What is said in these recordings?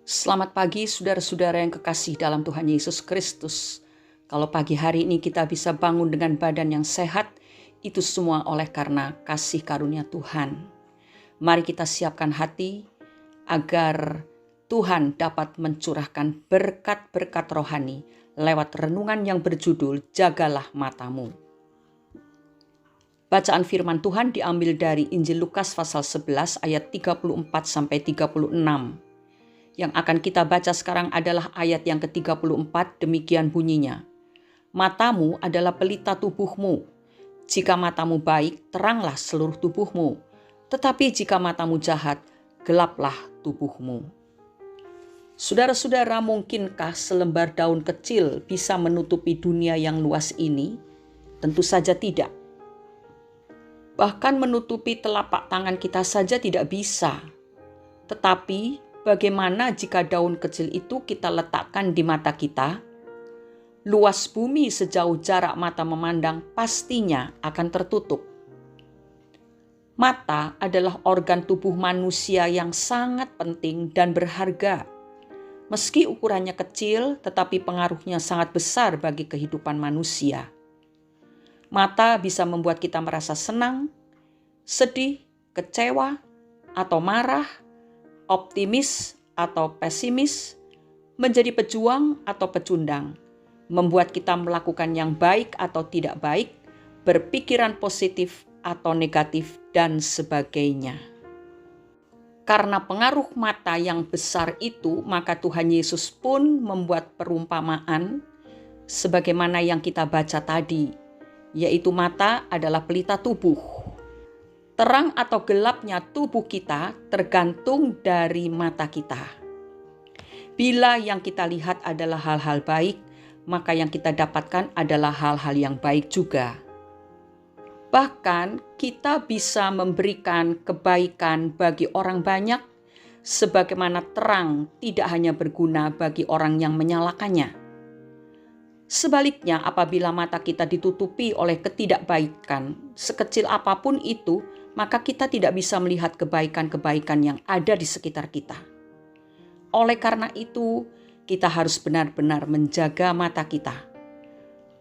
Selamat pagi saudara-saudara yang kekasih dalam Tuhan Yesus Kristus. Kalau pagi hari ini kita bisa bangun dengan badan yang sehat, itu semua oleh karena kasih karunia Tuhan. Mari kita siapkan hati agar Tuhan dapat mencurahkan berkat-berkat rohani lewat renungan yang berjudul Jagalah Matamu. Bacaan firman Tuhan diambil dari Injil Lukas pasal 11 ayat 34-36. Yang akan kita baca sekarang adalah ayat yang ke-34, demikian bunyinya. Matamu adalah pelita tubuhmu. Jika matamu baik, teranglah seluruh tubuhmu. Tetapi jika matamu jahat, gelaplah tubuhmu. Saudara-saudara, mungkinkah selembar daun kecil bisa menutupi dunia yang luas ini? Tentu saja tidak. Bahkan menutupi telapak tangan kita saja tidak bisa. Tetapi bagaimana jika daun kecil itu kita letakkan di mata kita? Luas bumi sejauh jarak mata memandang pastinya akan tertutup. Mata adalah organ tubuh manusia yang sangat penting dan berharga. Meski ukurannya kecil, tetapi pengaruhnya sangat besar bagi kehidupan manusia. Mata bisa membuat kita merasa senang, sedih, kecewa, atau marah, optimis atau pesimis, menjadi pejuang atau pecundang, membuat kita melakukan yang baik atau tidak baik, berpikiran positif atau negatif, dan sebagainya. Karena pengaruh mata yang besar itu, maka Tuhan Yesus pun membuat perumpamaan sebagaimana yang kita baca tadi, yaitu mata adalah pelita tubuh. Terang atau gelapnya tubuh kita tergantung dari mata kita. Bila yang kita lihat adalah hal-hal baik, maka yang kita dapatkan adalah hal-hal yang baik juga. Bahkan kita bisa memberikan kebaikan bagi orang banyak, sebagaimana terang tidak hanya berguna bagi orang yang menyalakannya. Sebaliknya, apabila mata kita ditutupi oleh ketidakbaikan, sekecil apapun itu, maka kita tidak bisa melihat kebaikan-kebaikan yang ada di sekitar kita. Oleh karena itu, kita harus benar-benar menjaga mata kita.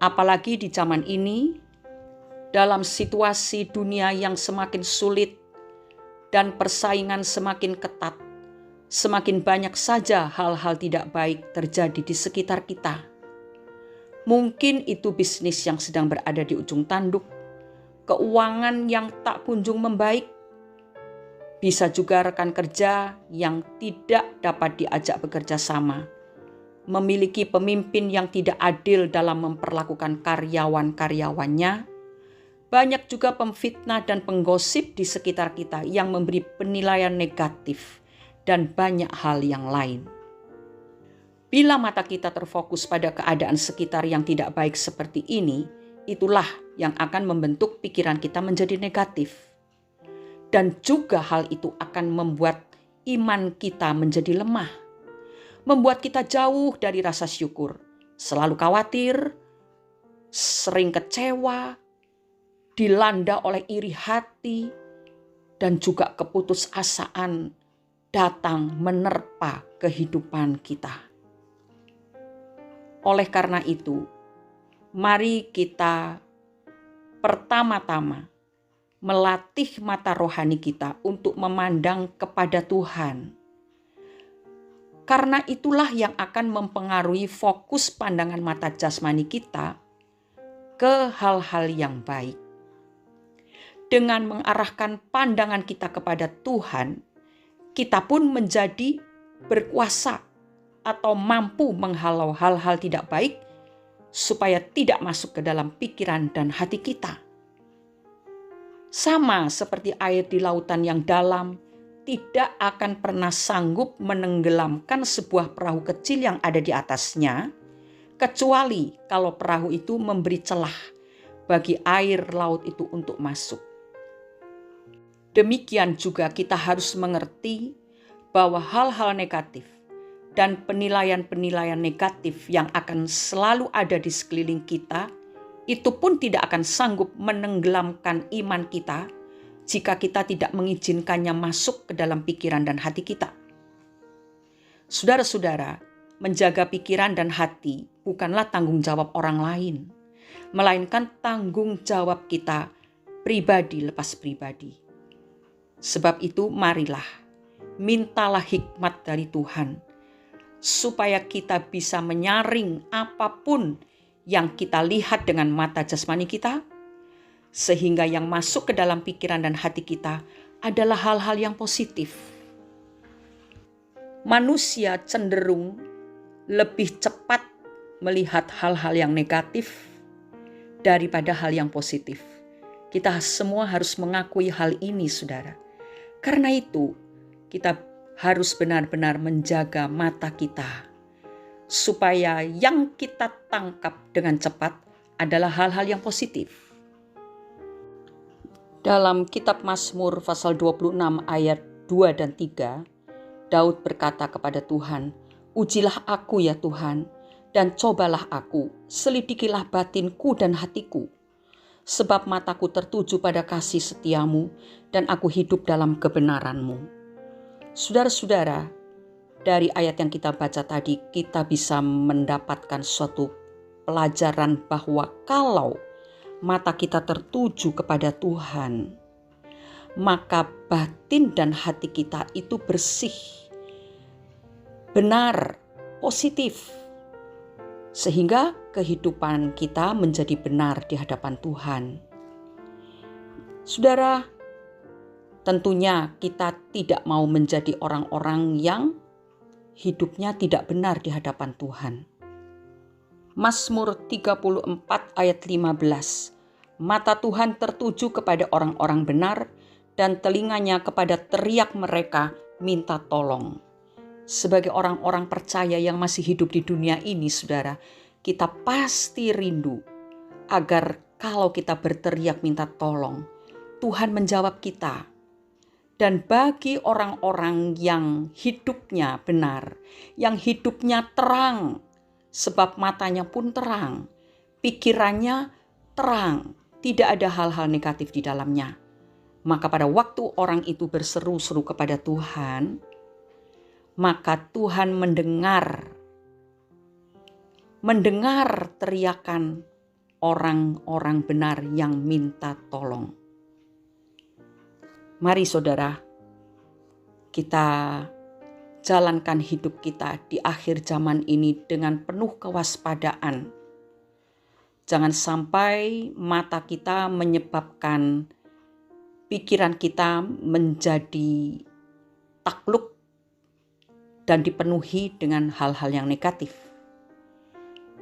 Apalagi di zaman ini, dalam situasi dunia yang semakin sulit dan persaingan semakin ketat, semakin banyak saja hal-hal tidak baik terjadi di sekitar kita. Mungkin itu bisnis yang sedang berada di ujung tanduk, keuangan yang tak kunjung membaik, bisa juga rekan kerja yang tidak dapat diajak bekerja sama, memiliki pemimpin yang tidak adil dalam memperlakukan karyawan-karyawannya, banyak juga pemfitnah dan penggosip di sekitar kita yang memberi penilaian negatif, dan banyak hal yang lain. Bila mata kita terfokus pada keadaan sekitar yang tidak baik seperti ini, itulah yang akan membentuk pikiran kita menjadi negatif. Dan juga hal itu akan membuat iman kita menjadi lemah. Membuat kita jauh dari rasa syukur, selalu khawatir, sering kecewa, dilanda oleh iri hati, dan juga keputusasaan datang menerpa kehidupan kita. Oleh karena itu, mari kita pertama-tama melatih mata rohani kita untuk memandang kepada Tuhan. Karena itulah yang akan mempengaruhi fokus pandangan mata jasmani kita ke hal-hal yang baik. Dengan mengarahkan pandangan kita kepada Tuhan, kita pun menjadi berkuasa atau mampu menghalau hal-hal tidak baik supaya tidak masuk ke dalam pikiran dan hati kita. Sama seperti air di lautan yang dalam tidak akan pernah sanggup menenggelamkan sebuah perahu kecil yang ada di atasnya, kecuali kalau perahu itu memberi celah bagi air laut itu untuk masuk. Demikian juga kita harus mengerti bahwa hal-hal negatif dan penilaian-penilaian negatif yang akan selalu ada di sekeliling kita, itu pun tidak akan sanggup menenggelamkan iman kita jika kita tidak mengizinkannya masuk ke dalam pikiran dan hati kita. Saudara-saudara, menjaga pikiran dan hati bukanlah tanggung jawab orang lain, melainkan tanggung jawab kita pribadi lepas pribadi. Sebab itu marilah, mintalah hikmat dari Tuhan, supaya kita bisa menyaring apapun yang kita lihat dengan mata jasmani kita, sehingga yang masuk ke dalam pikiran dan hati kita adalah hal-hal yang positif. Manusia cenderung lebih cepat melihat hal-hal yang negatif daripada hal yang positif. Kita semua harus mengakui hal ini, saudara. Karena itu, kita harus benar-benar menjaga mata kita, supaya yang kita tangkap dengan cepat adalah hal-hal yang positif. Dalam kitab Mazmur pasal 26 ayat 2 dan 3, Daud berkata kepada Tuhan, "Ujilah aku ya Tuhan, dan cobalah aku, selidikilah batinku dan hatiku. Sebab mataku tertuju pada kasih setiamu, dan aku hidup dalam kebenaranmu." Saudara-saudara, dari ayat yang kita baca tadi, kita bisa mendapatkan suatu pelajaran bahwa kalau mata kita tertuju kepada Tuhan, maka batin dan hati kita itu bersih, benar, positif, sehingga kehidupan kita menjadi benar di hadapan Tuhan. Saudara, tentunya kita tidak mau menjadi orang-orang yang hidupnya tidak benar di hadapan Tuhan. Mazmur 34 ayat 15, "Mata Tuhan tertuju kepada orang-orang benar, dan telinganya kepada teriak mereka minta tolong." Sebagai orang-orang percaya yang masih hidup di dunia ini, saudara, kita pasti rindu agar kalau kita berteriak minta tolong, Tuhan menjawab kita. Dan bagi orang-orang yang hidupnya benar, yang hidupnya terang, sebab matanya pun terang, pikirannya terang, tidak ada hal-hal negatif di dalamnya, maka pada waktu orang itu berseru-seru kepada Tuhan, maka Tuhan mendengar teriakan orang-orang benar yang minta tolong. Mari saudara, kita jalankan hidup kita di akhir zaman ini dengan penuh kewaspadaan. Jangan sampai mata kita menyebabkan pikiran kita menjadi takluk dan dipenuhi dengan hal-hal yang negatif.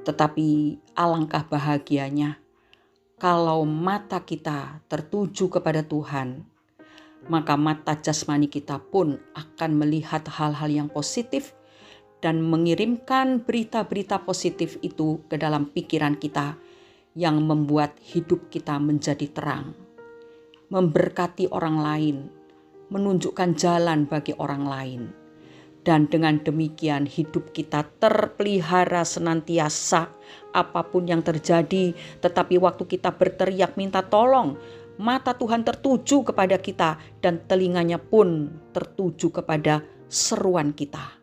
Tetapi alangkah bahagianya kalau mata kita tertuju kepada Tuhan, maka mata jasmani kita pun akan melihat hal-hal yang positif dan mengirimkan berita-berita positif itu ke dalam pikiran kita yang membuat hidup kita menjadi terang, memberkati orang lain, menunjukkan jalan bagi orang lain. Dan dengan demikian hidup kita terpelihara senantiasa apapun yang terjadi. Tetapi waktu kita berteriak minta tolong, mata Tuhan tertuju kepada kita dan telinganya pun tertuju kepada seruan kita.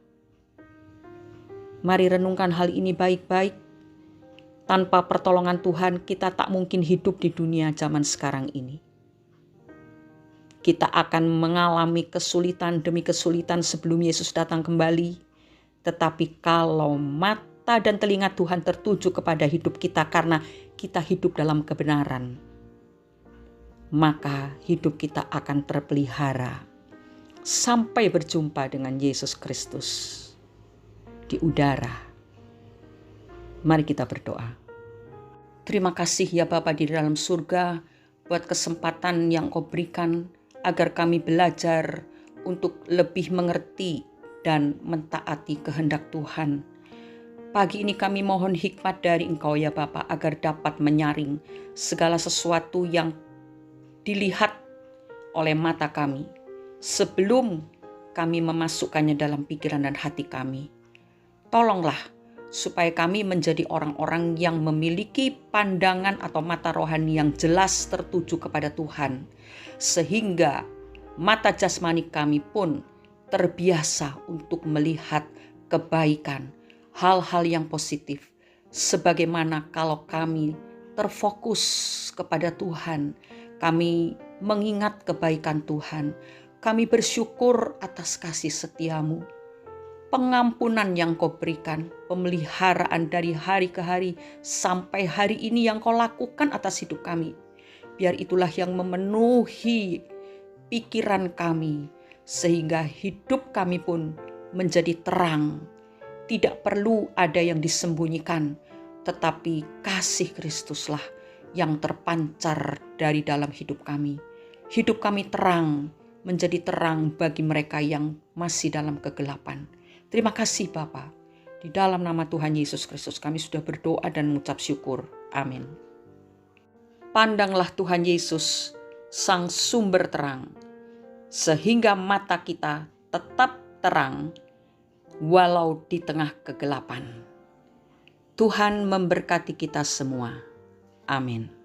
Mari renungkan hal ini baik-baik. Tanpa pertolongan Tuhan kita tak mungkin hidup di dunia zaman sekarang ini. Kita akan mengalami kesulitan demi kesulitan sebelum Yesus datang kembali. Tetapi kalau mata dan telinga Tuhan tertuju kepada hidup kita karena kita hidup dalam kebenaran, maka hidup kita akan terpelihara sampai berjumpa dengan Yesus Kristus di udara. Mari kita berdoa. Terima kasih ya Bapa di dalam surga buat kesempatan yang Kau berikan agar kami belajar untuk lebih mengerti dan mentaati kehendak Tuhan. Pagi ini kami mohon hikmat dari Engkau ya Bapa agar dapat menyaring segala sesuatu yang dilihat oleh mata kami sebelum kami memasukkannya dalam pikiran dan hati kami. Tolonglah supaya kami menjadi orang-orang yang memiliki pandangan atau mata rohani yang jelas tertuju kepada Tuhan, sehingga mata jasmani kami pun terbiasa untuk melihat kebaikan, hal-hal yang positif. Sebagaimana kalau kami terfokus kepada Tuhan, kami mengingat kebaikan Tuhan, kami bersyukur atas kasih setiamu, pengampunan yang kau berikan, pemeliharaan dari hari ke hari sampai hari ini yang kau lakukan atas hidup kami. Biar itulah yang memenuhi pikiran kami, sehingga hidup kami pun menjadi terang. Tidak perlu ada yang disembunyikan, tetapi kasih Kristuslah yang terpancar dari dalam hidup kami. Hidup kami terang, menjadi terang bagi mereka yang masih dalam kegelapan. Terima kasih Bapa. Di dalam nama Tuhan Yesus Kristus kami sudah berdoa dan mengucap syukur. Amin. Pandanglah Tuhan Yesus, Sang sumber terang, sehingga mata kita tetap terang walau di tengah kegelapan. Tuhan memberkati kita semua. Amin.